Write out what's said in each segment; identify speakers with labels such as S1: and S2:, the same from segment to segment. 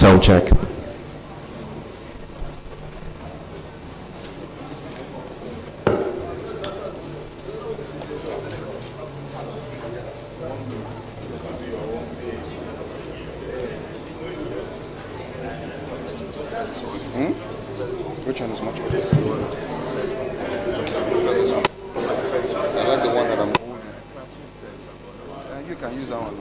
S1: Sound check.
S2: Which one is much better? I like the one that I'm holding. You can use that one.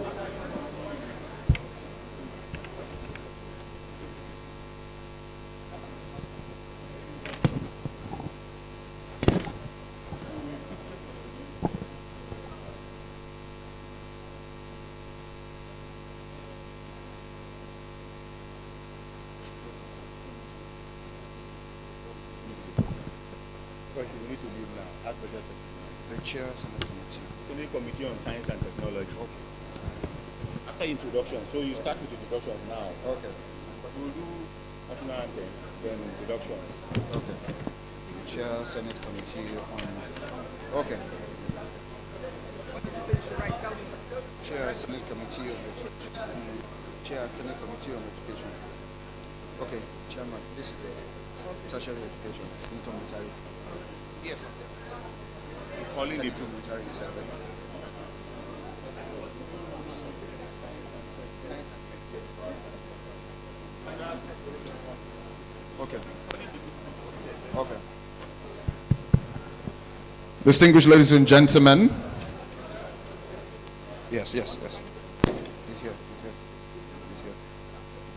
S3: But you need to leave now. Ask for just a
S2: The chairs and the committee.
S3: Senate Committee on Science and Technology.
S2: Okay.
S3: After introduction, so you start with introduction now.
S2: Okay.
S3: We'll do national anthem, then introduction.
S2: Okay. Chair Senate Committee on. Okay. Chair Senate Committee on Education. Chair Senate Committee on Education. Okay, Chairman, this is tertiary education. Military. Yes.
S3: Calling the
S2: military is Okay. Okay. Distinguished ladies and gentlemen. Yes. He's here. He's here.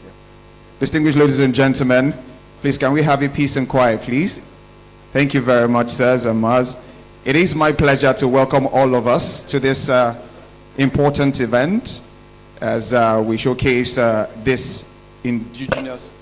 S2: Yeah. Distinguished ladies and gentlemen, please can we have a peace and quiet, please? Thank you very much, sirs and ma'as. It is my pleasure to welcome all of us to this important event as we showcase this indigenous.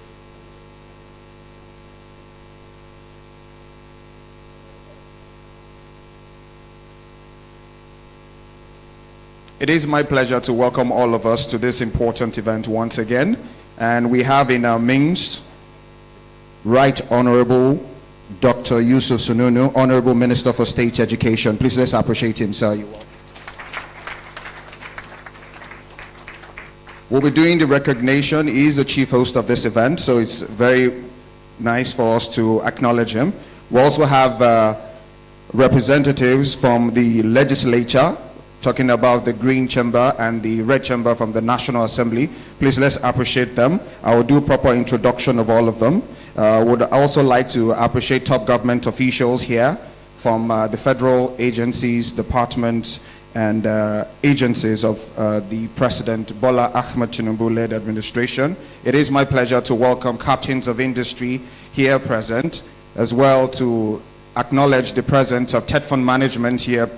S2: It is my pleasure to welcome all of us to this important event once again. And we have in our midst Right Honorable Dr. Yusuf Sununu, Honorable Minister for State Education. Please let's appreciate him, sir. You're welcome. We'll be doing the recognition. He is the chief host of this event, so it's very nice for us to acknowledge him. We also have representatives from the legislature, talking about the Green Chamber and the Red Chamber from the National Assembly. Please let's appreciate them. I will do proper introduction of all of them. Would also like to appreciate top government officials here from the federal agencies, departments, and agencies of the President Bola Ahmed Tinubu-led administration. It is my pleasure to welcome captains of industry here present, as well to acknowledge the presence of Tetfair management here.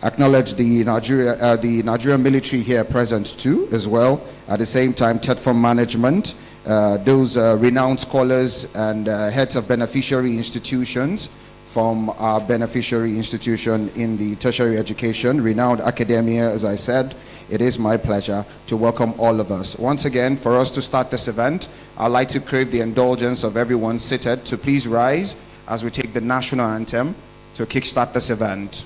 S2: Acknowledge the Nigerian military here present too, as well. At the same time, Tetfair management, those renowned scholars and heads of beneficiary institutions from our beneficiary institution in the tertiary education, renowned academia, as I said. It is my pleasure to welcome all of us. Once again, for us to start this event, I'd like to crave the indulgence of everyone seated to please rise as we take the national anthem to kickstart this event.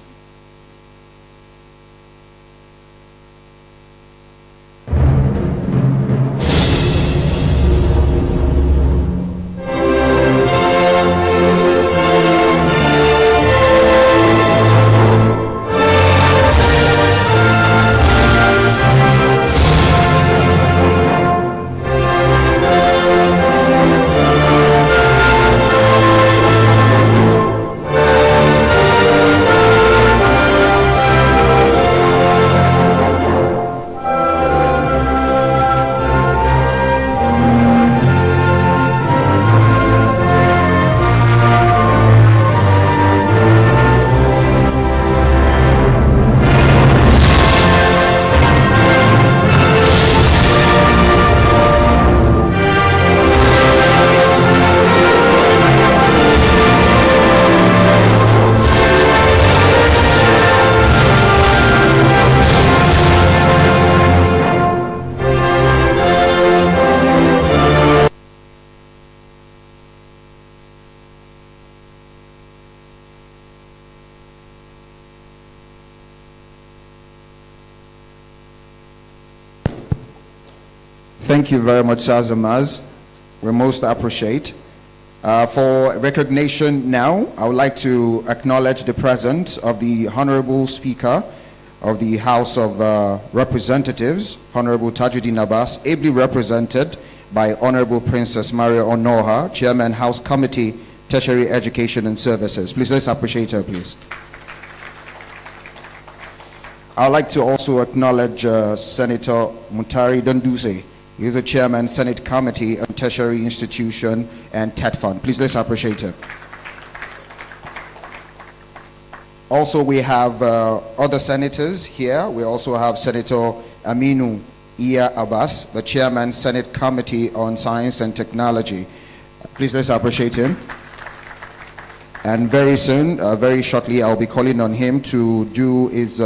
S2: Thank you very much, Sazamaz. We most appreciate. For recognition now, I would like to acknowledge the presence of the Honorable Speaker of the House of Representatives, Honorable Tajuddin Abbas, ably represented by Honorable Princess Maria Onoha, Chairman, House Committee, Tertiary Education and Services. Please, let's appreciate her, please. I'd like to also acknowledge Senator Mutari Danduse. He is the Chairman, Senate Committee on Tertiary Institution and Tetfair. Please, let's appreciate him. Also, we have other senators here. We also have Senator Aminu Iya Abbas, the Chairman, Senate Committee on Science and Technology. Please, let's appreciate him. And very soon, very shortly, I'll be calling on him to do his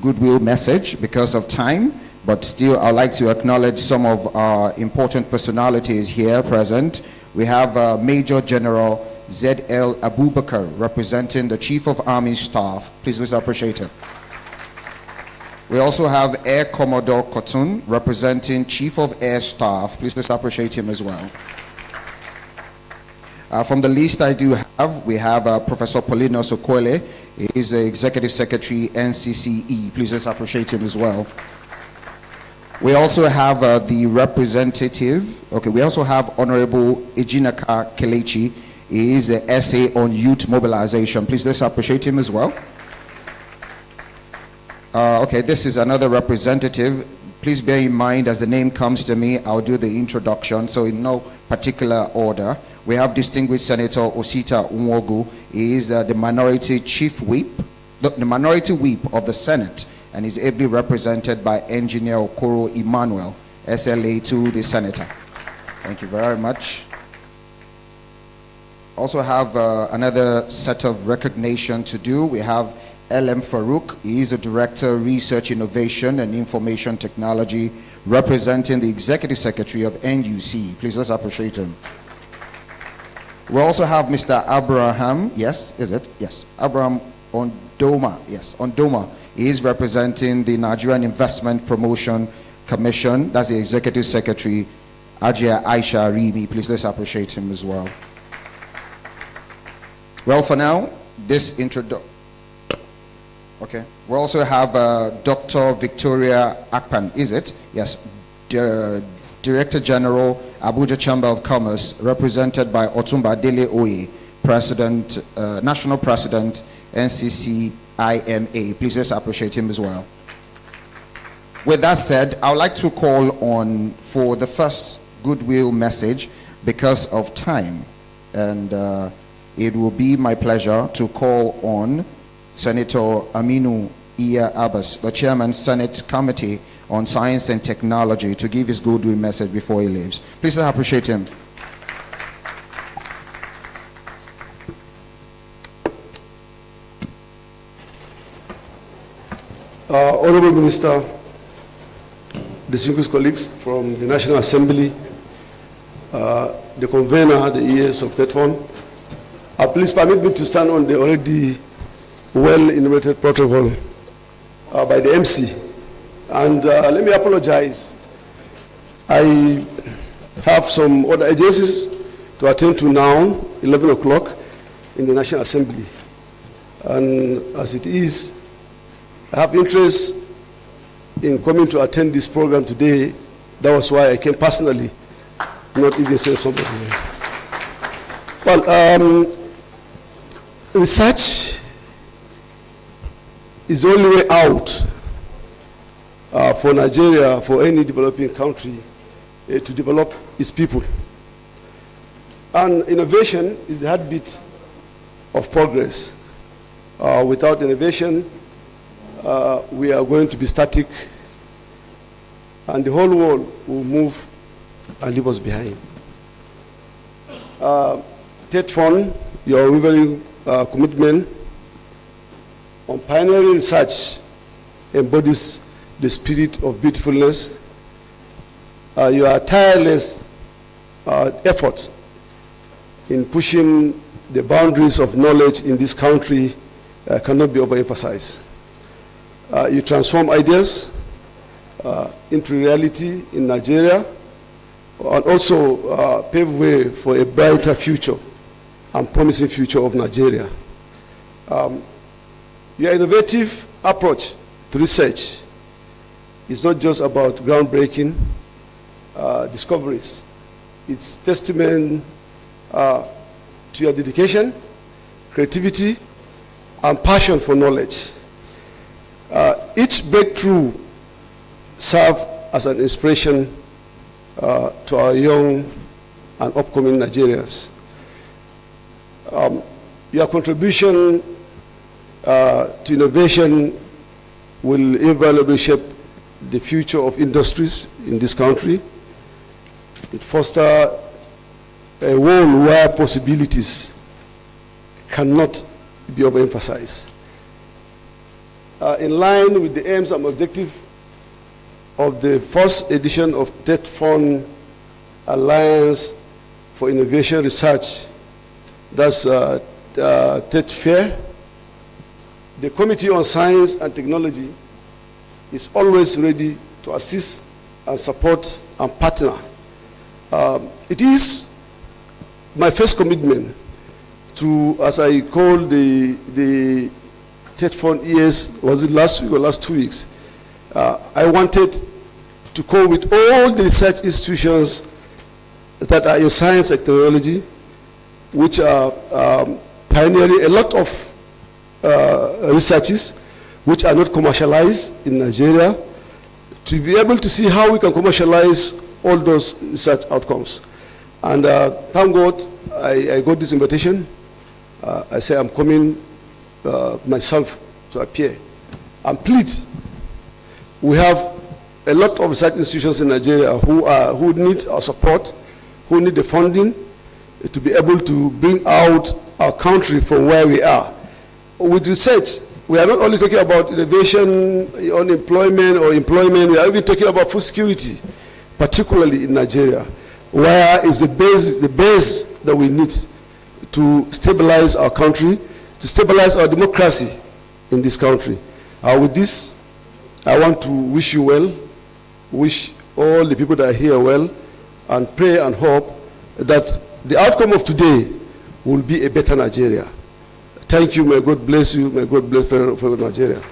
S2: goodwill message because of time. But still, I'd like to acknowledge some of our important personalities here present. We have Major General Z.L. Abubakar, representing the Chief of Army Staff. Please, let's appreciate him. We also have Air Commodore Kotun, representing Chief of Air Staff. Please, let's appreciate him as well. From the list I do have, we have Professor Paulino Sokwele. He is the Executive Secretary, NCCE. Please, let's appreciate him as well. We also have the representative. Okay, we also have Honorable Ejinaka Kelechi. He is the SA on Youth Mobilization. Please, let's appreciate him as well. Okay, this is another representative. Please bear in mind, as the name comes to me, I'll do the introduction. So in no particular order, we have distinguished Senator Osita Nwogu. He is the minority chief whip, the minority whip of the Senate, and is ably represented by Engineer Okoro Emmanuel, SLA to the Senator. Thank you very much. Also have another set of recognition to do. We have LM Farouk. He is a Director, Research, Innovation and Information Technology, representing the Executive Secretary of NUC. Please, let's appreciate him. We also have Mr. Abraham, yes, is it? Yes, Abraham Ondoma, yes, Ondoma. He is representing the Nigerian Investment Promotion Commission. That's the Executive Secretary, Ajia Aisha Rimi. Please, let's appreciate him as well. Well, for now, this introduction. Okay. We also have Dr. Victoria Akpan, is it? Yes. Director General, Abuja Chamber of Commerce, represented by Otumba Dele Oye, President, National President, NCC IMA. Please, let's appreciate him as well. With that said, I would like to call on for the first goodwill message because of time. And it will be my pleasure to call on Senator Aminu Iya Abbas, the Chairman, Senate Committee on Science and Technology, to give his goodwill message before he leaves. Please appreciate him.
S1: Honorable Minister, distinguished colleagues from the National Assembly, the convener, the ES of Tetfair, please permit me to stand on the already well-enumerated protocol by the MC. And let me apologize. I have some other agencies to attend to now, 11 o'clock, in the National Assembly. And as it is, I have interest in coming to attend this program today. That was why I came personally, not even send somebody. Well, research is the only way out for Nigeria, for any developing country, to develop its people. And innovation is the heartbeat of progress. Without innovation, we are going to be static, and the whole world will move and leave us behind. Tetfair, your unwavering commitment on pioneering research embodies the spirit of beautifulness. Your tireless effort in pushing the boundaries of knowledge in this country cannot be overemphasized. You transform ideas, into reality in Nigeria, and also pave way for a brighter future and promising future of Nigeria. Your innovative approach to research is not just about groundbreaking discoveries. It's testament to your dedication, creativity, and passion for knowledge. Each breakthrough serves as an inspiration to our young and upcoming Nigerians. Your contribution to innovation will invaluably shape the future of industries in this country. It fosters a world where possibilities cannot be overemphasized. In line with the aims and objectives of the first edition of Tetfair Alliance for Innovation Research, that's Tetfair, the Committee on Science and Technology is always ready to assist and support and partner. It is my first commitment to, as I call the Tetfair years, was it last week or last 2 weeks? I wanted to call with all the research institutions that are in science and technology, which are pioneering a lot of researches which are not commercialized in Nigeria, to be able to see how we can commercialize all those research outcomes. And thank God I got this invitation. I say I'm coming myself to appear. I'm pleased. We have a lot of research institutions in Nigeria who need our support, who need the funding to be able to bring out our country from where we are. With research, we are not only talking about innovation, unemployment, or employment, we are even talking about food security, particularly in Nigeria, where is the base that we need to stabilize our country, to stabilize our democracy in this country. With this, I want to wish you well, wish all the people that are here well, and pray and hope that the outcome of today will be a better Nigeria. Thank you. May God bless you. May God bless for Nigeria.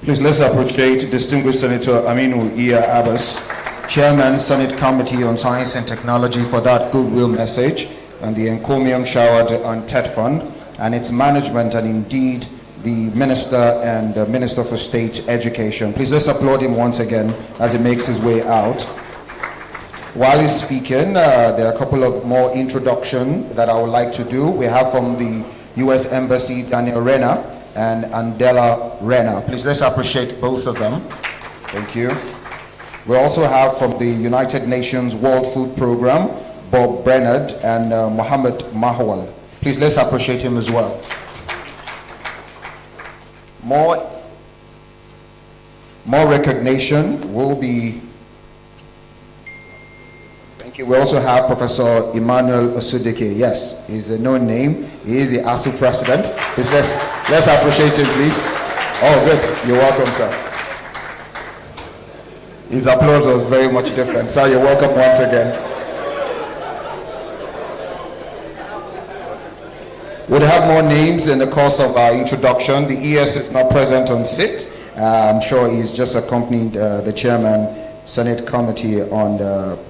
S2: Please let's appreciate distinguished Senator Aminu Iya Abbas, Chairman, Senate Committee on Science and Technology, for that goodwill message and the encomium showered on Tetfair and its management, and indeed the Minister and Minister for State Education. Please let's applaud him once again as he makes his way out. While he's speaking, there are a couple of more introductions that I would like to do. We have from the U.S. Embassy, Daniel Rena and Andela Rena. Please let's appreciate both of them. Thank you. We also have from the United Nations World Food Program, Bob Bernard and Mohammed Mahwal. Please let's appreciate him as well. More recognition will be. Thank you. We also have Professor Emmanuel Osudeke. Yes, he's a known name. He is the ASU president. Please let's appreciate him, please. Oh, good. You're welcome, sir. His applause was very much different. Sir, you're welcome once again. We'll have more names in the course of our introduction. The ES is not present on SIT. I'm sure he's just accompanied the chairman, Senate Committee on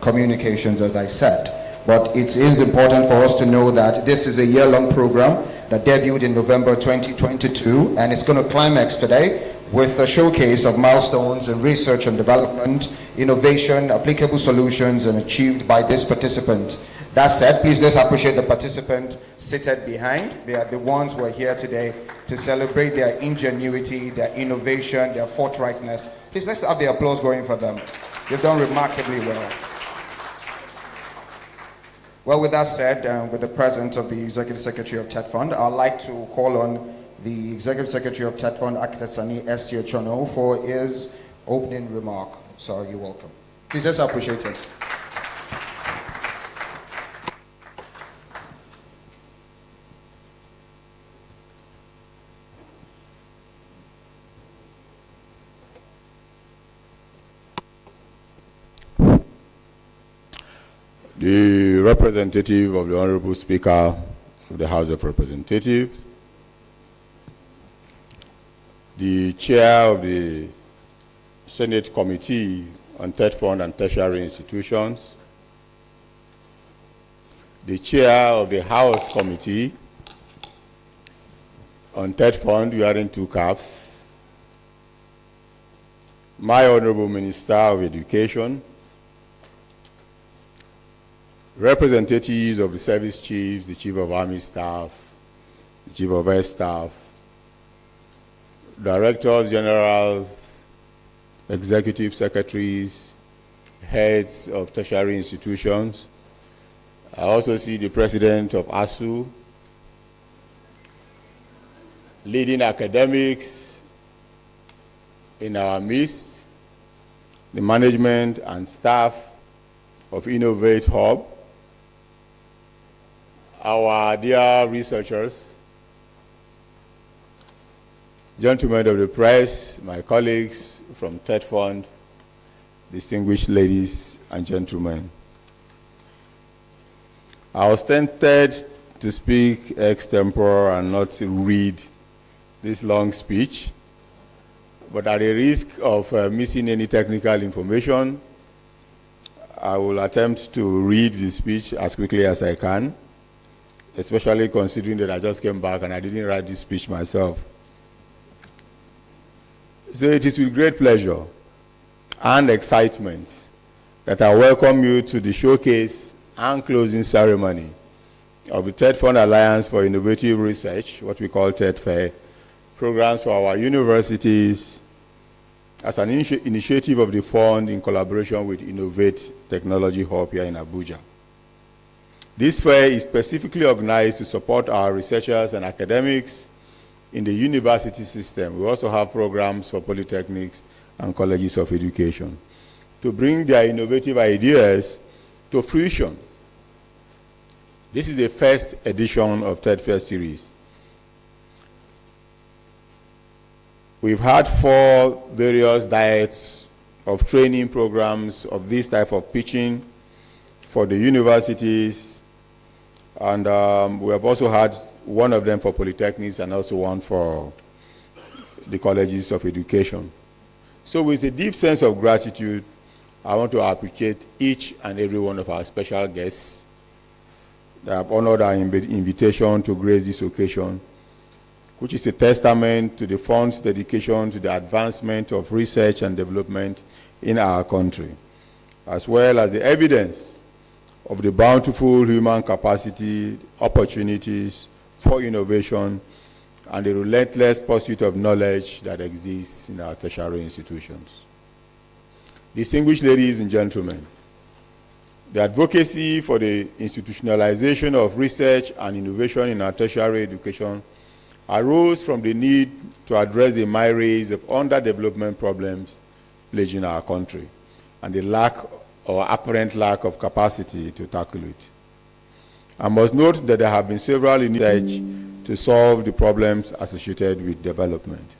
S2: Communications, as I said. But it is important for us to know that this is a year-long program that debuted in November 2022, and it's going to climax today with a showcase of milestones in research and development, innovation, applicable solutions, and achieved by this participant. That said, please let's appreciate the participants seated behind. They are the ones who are here today to celebrate their ingenuity, their innovation, their forthrightness. Please let's have the applause going for them. They've done remarkably well. Well, with that said, with the presence of the Executive Secretary of TED Fund, I'd like to call on the Executive Secretary of TED Fund, Architect Sani Chono, for his opening remark. Sir, you're welcome. Please, let's appreciate it.
S3: The representative of the Honorable Speaker of the House of Representatives, the chair of the Senate Committee on TED Fund and Tertiary Institutions, the chair of the House Committee on TED Fund wearing two caps, my Honorable Minister of Education, representatives of the service chiefs, the Chief of Army Staff, the Chief of Air Staff, Directors General, Executive Secretaries, heads of tertiary institutions. I also see the President of ASU, leading academics in our midst, the management and staff of Innovate Hub, our dear researchers, gentlemen of the press, my colleagues from TED Fund, distinguished ladies and gentlemen. I was tempted to speak extempore and not to read this long speech, but at the risk of missing any technical information, I will attempt to read the speech as quickly as I can, especially considering that I just came back and I didn't write this speech myself. So it is with great pleasure and excitement that I welcome you to the showcase and closing ceremony of the TED Fund Alliance for Innovative Research, what we call Tetfair, programs for our universities as an initiative of the fund in collaboration with Innovate Technology Hub here in Abuja. This fair is specifically organized to support our researchers and academics in the university system. We also have programs for polytechnics and colleges of education to bring their innovative ideas to fruition. This is the first edition of Tetfair series. We've had 4 various diets of training programs of this type of pitching for the universities, and we have also had one of them for polytechnics and also one for the colleges of education. So with a deep sense of gratitude, I want to appreciate each and every one of our special guests that have honored our invitation to grace this occasion, which is a testament to the fund's dedication to the advancement of research and development in our country, as well as the evidence of the bountiful human capacity, opportunities for innovation, and the relentless pursuit of knowledge that exists in our tertiary institutions. Distinguished ladies and gentlemen, the advocacy for the institutionalization of research and innovation in our tertiary education arose from the need to address the myriad of underdevelopment problems plaguing our country and the lack or apparent lack of capacity to tackle it. I must note that there have been several initiatives to solve the problems associated with development.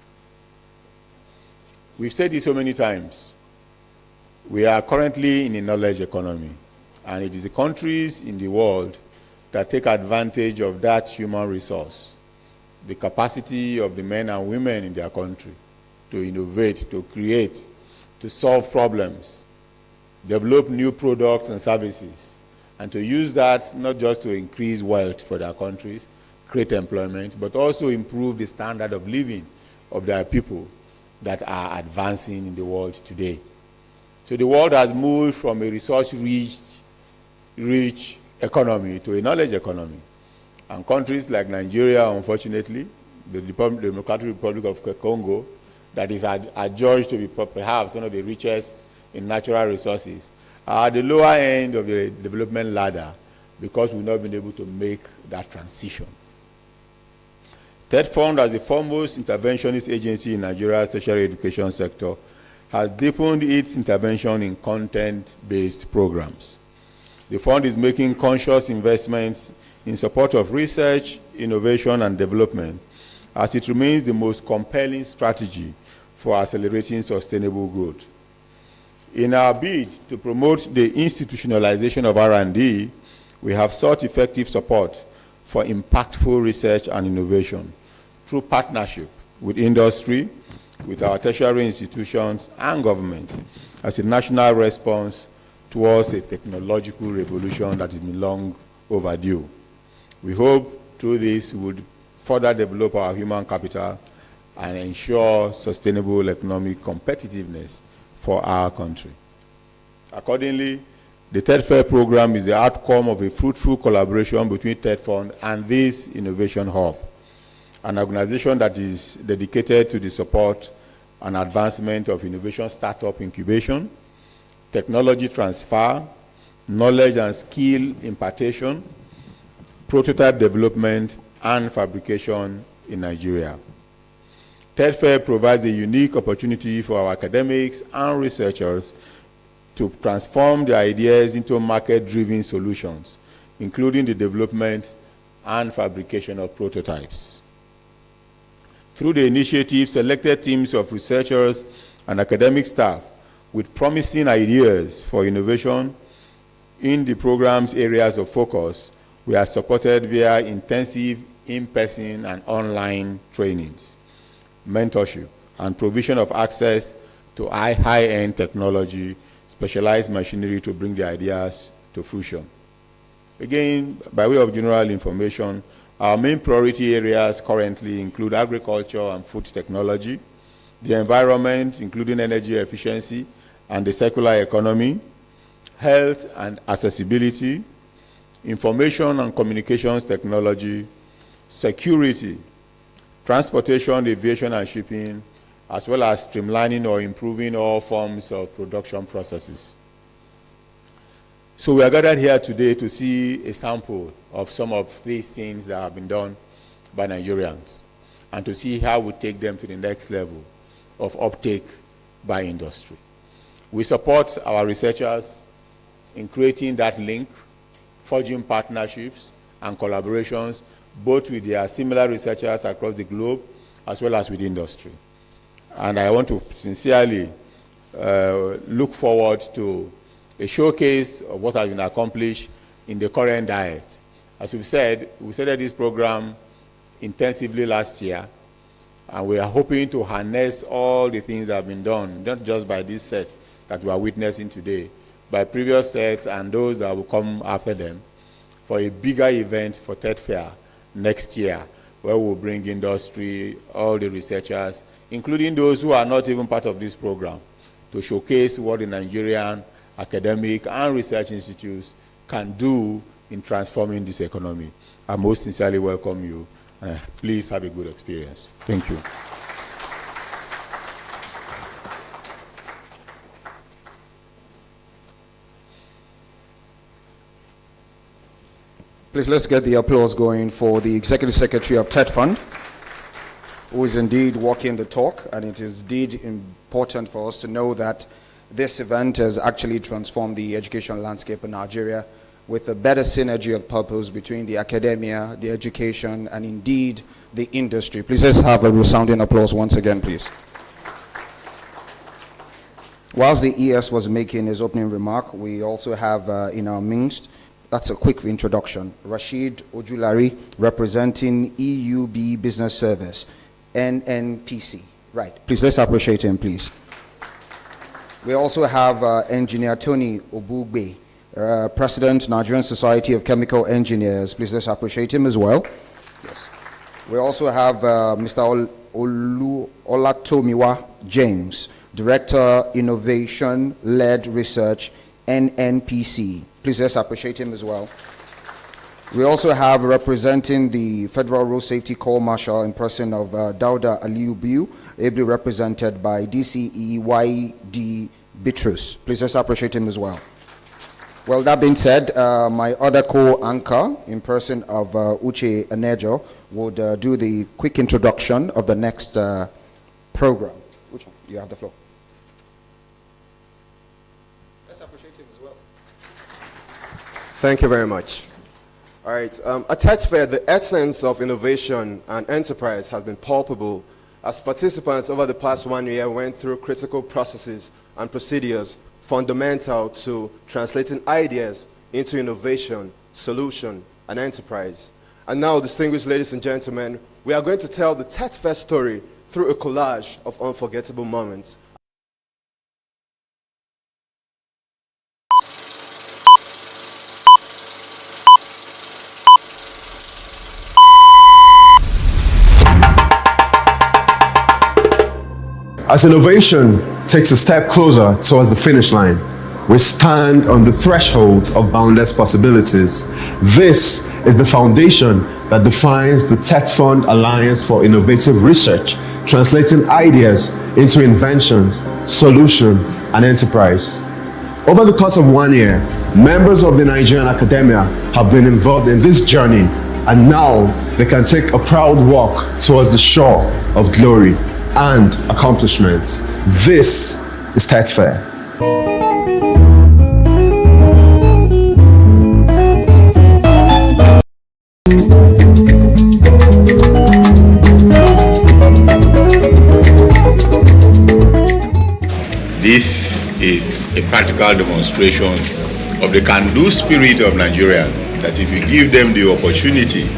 S3: We've said this so many times. We are currently in a knowledge economy, and it is the countries in the world that take advantage of that human resource, the capacity of the men and women in their country to innovate, to create, to solve problems, develop new products and services, and to use that not just to increase wealth for their countries, create employment, but also improve the standard of living of their people that are advancing in the world today. So the world has moved from a resource-rich economy to a knowledge economy. And countries like Nigeria, unfortunately, the Democratic Republic of Congo, that is adjudged to be perhaps one of the richest in natural resources, are at the lower end of the development ladder because we've not been able to make that transition. Tetfair, as the foremost interventionist agency in Nigeria's tertiary education sector, has deepened its intervention in content-based programs. The fund is making conscious investments in support of research, innovation, and development, as it remains the most compelling strategy for accelerating sustainable growth. In our bid to promote the institutionalization of R&D, we have sought effective support for impactful research and innovation through partnership with industry, with our tertiary institutions and government as a national response towards a technological revolution that has been long overdue. We hope through this we would further develop our human capital and ensure sustainable economic competitiveness for our country. Accordingly, the Tetfair program is the outcome of a fruitful collaboration between Tetfair and this Innovation Hub, an organization that is dedicated to the support and advancement of innovation startup incubation, technology transfer, knowledge and skill impartation, prototype development, and fabrication in Nigeria. Tetfair provides a unique opportunity for our academics and researchers to transform their ideas into market-driven solutions, including the development and fabrication of prototypes. Through the initiative, selected teams of researchers and academic staff with promising ideas for innovation in the program's areas of focus, we are supported via intensive in-person and online trainings, mentorship, and provision of access to high-end technology, specialized machinery to bring the ideas to fruition. Again, by way of general information, our main priority areas currently include agriculture and food technology, the environment, including energy efficiency and the circular economy, health and accessibility, information and communications technology, security, transportation, aviation and shipping, as well as streamlining or improving all forms of production processes. So we are gathered here today to see a sample of some of these things that have been done by Nigerians and to see how we take them to the next level of uptake by industry. We support our researchers in creating that link, forging partnerships and collaborations, both with their similar researchers across the globe, as well as with industry. And I want to sincerely look forward to a showcase of what has been accomplished in the current diet. As we've said, we started this program intensively last year, and we are hoping to harness all the things that have been done, not just by this set that we are witnessing today, by previous sets and those that will come after them, for a bigger event for Tetfair next year, where we'll bring industry, all the researchers, including those who are not even part of this program, to showcase what the Nigerian academic and research institutes can do in transforming this economy. I most sincerely welcome you. Please have a good experience. Thank you.
S2: Please let's get the applause going for the Executive Secretary of Tetfair, who is indeed walking the talk, and it is indeed important for us to know that this event has actually transformed the education landscape in Nigeria with a better synergy of purpose between the academia, the education, and indeed the industry. Please let's have a resounding applause once again, please. Whilst the ES was making his opening remark, we also have in our midst, that's a quick introduction, Rashid Ojulari, representing EUB Business Service, NNPC. Right, please let's appreciate him, please. We also have Engineer Tony Obugbe, President, Nigerian Society of Chemical Engineers. Please let's appreciate him as well. Yes. We also have Mr. Olatomiwa James, Director, Innovation-Led Research, NNPC. Please let's appreciate him as well. We also have representing the Federal Road Safety Corps Marshal in person of Dauda Aliubiu, ably represented by DCE YD Bitrus. Please let's appreciate him as well. Well, that being said, my other co-anchor in person of Uche Anejo would do the quick introduction of the next program. Uche, you have the floor. Let's appreciate him as well.
S4: Thank you very much. All right, at Tetfair, the essence of innovation and enterprise has been palpable as participants over the past 1 year went through critical processes and procedures fundamental to translating ideas into innovation, solution, and enterprise. And now, distinguished ladies and gentlemen, we are going to tell the Tetfair story through a collage of unforgettable moments.
S1: As innovation takes a step closer towards the finish line, we stand on the threshold of boundless possibilities. This is the foundation that defines the Tetfair Alliance for Innovative Research, translating ideas into invention, solution, and enterprise. Over the course of 1 year, members of the Nigerian academia have been involved in this journey, and now they can take a proud walk towards the shore of glory and accomplishment. This is Tetfair.
S3: This is a practical demonstration of the can-do spirit of Nigerians, that if you give them the opportunity,